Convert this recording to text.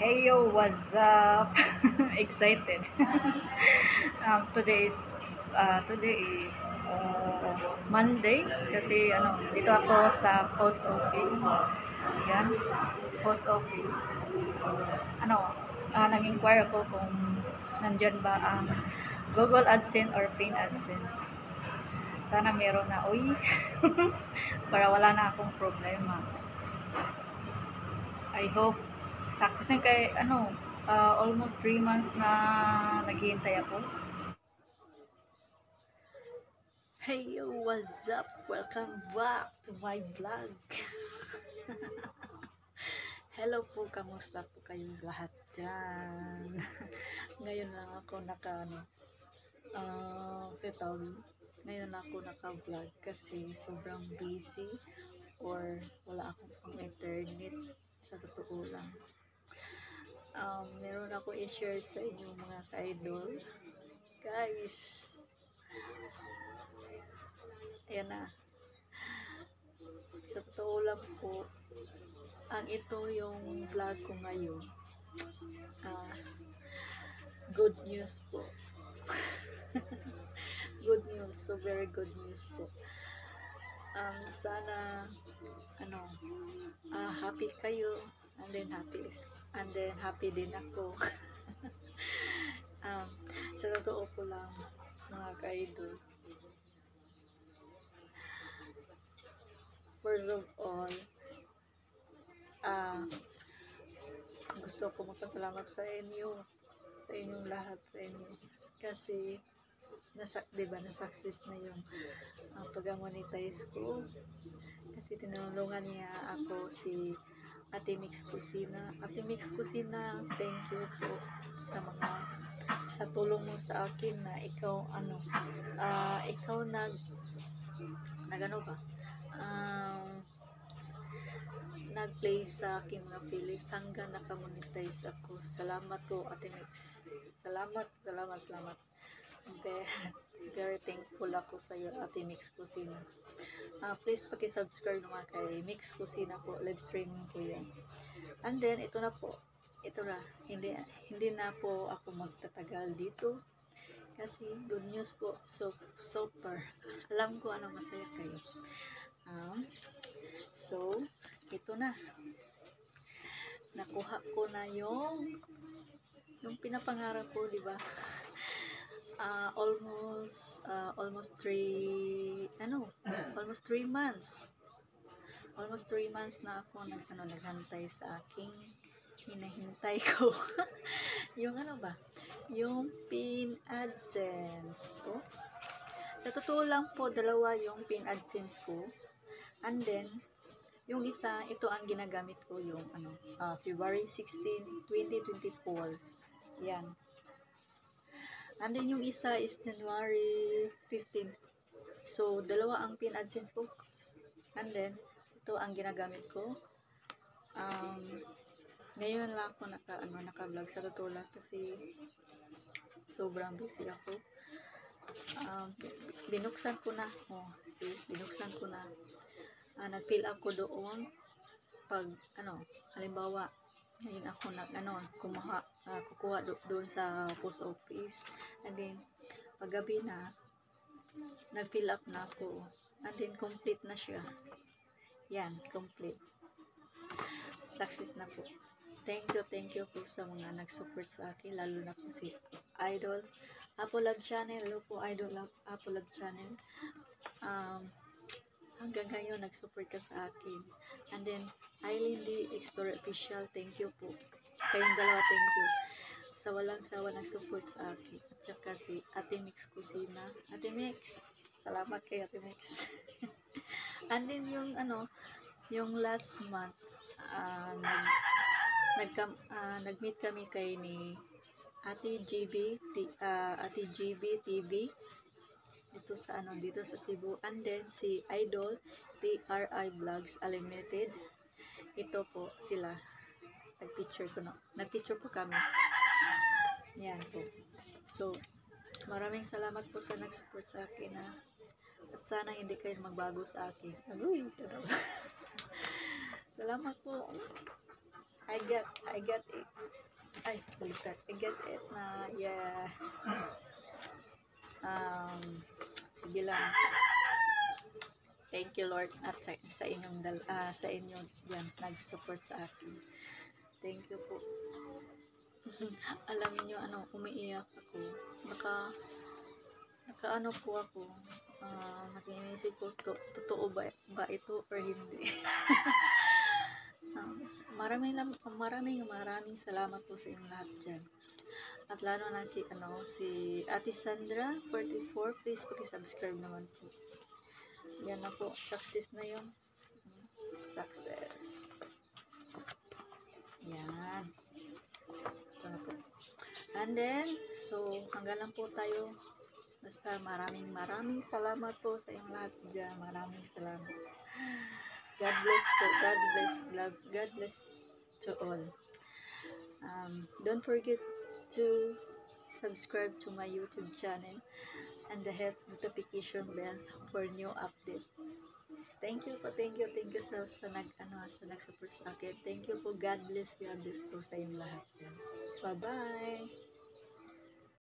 Hey yo, what's up? Excited. Today is Monday kasi dito ako sa post office. Yan, post office. Ano, nag-inquire ako kung nandyan ba ang Google AdSense or Pin AdSense. Sana meron na, uy, para wala na akong problema. I hope success na kay almost 3 months na naghihintay ako. Hey yo, what's up? Welcome back to my vlog. Hello po, kamusta po kayong lahat dyan? Ngayon lang ako ngayon lang ako naka-vlog kasi sobrang busy or wala akong pang internet sa totoo lang. Meron ako i-share sa inyo mga ka-idol. Guys, ayan na. Sa totoo lang po, ito yung vlog ko ngayon. Good news po. Good news. So, very good news po. Sana, happy kayo. And then happy din ako. Sa totoo po lang, mga ka-idol. First of all, gusto ko magpasalamat sa inyong lahat, kasi na-success na yung pag-monetize ko, kasi tinulungan niya ako si Ate Mix Kusina. Ate Mix Kusina, thank you po sa tulong mo sa akin na ikaw nag-play sa aking mga playlist hanggang nakamonetize ako. Salamat po, Ate Mix. Salamat. Very thankful ako sa iyo, Ate Mix Kusina. Please paki-subscribe naman kay Mix Kusina po. Live streaming po yan. And then, ito na. Hindi na po ako magtatagal dito. Kasi good news po. Super. Alam ko ano masaya kayo. So, ito na. Nakuha ko na yung pinapangarap ko, di ba? Almost 3 months. Almost 3 months na ako naghantay sa aking hinahintay ko. yung yung Pin AdSense. Sa totoo lang po, dalawa yung Pin AdSense ko. And then, yung isa, ito ang ginagamit ko yung February 16, 2024. Yan. And then yung isa is January 15. So, dalawa ang Pin AdSense ko. And then, ito ang ginagamit ko. Ngayon lang ako naka-vlog sa totoo lang kasi sobrang busy ako. Binuksan ko na. Binuksan ko na. Nag-fill up ko doon pag halimbawa ngayon ako kukuha doon sa post office, and then paggabi na nag-fill up na ako, and then complete na siya. Yan, complete, success na po. Thank you po sa mga nag-support sa akin, lalo na po si Idol Apolog Channel. Hello po, Idol Apolog Channel. Hanggang ngayon nag-support ka sa akin. And then Eileen D Explorer Official, thank you po. Kayong dalawa, thank you sa walang sawa nag-support sa akin. At saka si Ate Mix Kusina. Ate Mix, salamat kay Ate Mix. And then yung last month, nag-meet kami kay ni Ate GB TV dito sa Cebu, and then si Idol TRI Vlogs Unlimited. Ito po sila, nagpicture po kami. Yan po. So, maraming salamat po sa nag-support sa akin, at sana hindi kayo magbago sa akin. Salamat po, I get it. Ay, baliktad. I get it na, yeah. Sige lang. Thank you, Lord, at sa inyong sa inyo yan nag-support sa akin. Thank you po. Alam niyo ano, umiiyak ako. Naka po ako. Nakinisip ko, totoo ba ito or hindi? Maraming salamat po sa inyong lahat dyan. At lalo na si Ate Sandra 44, please paki-subscribe naman po. Yan na po, success na yun. Success. Yan. Ito na po. And then, so hanggang lang po tayo. Basta maraming salamat po sa inyong lahat dyan. Maraming salamat. God bless po. God bless to all. Don't forget to subscribe to my YouTube channel and the notification bell for new update. Thank you sa nag-support sa akin. Thank you po. God bless po sa inyong lahat dyan. Bye-bye.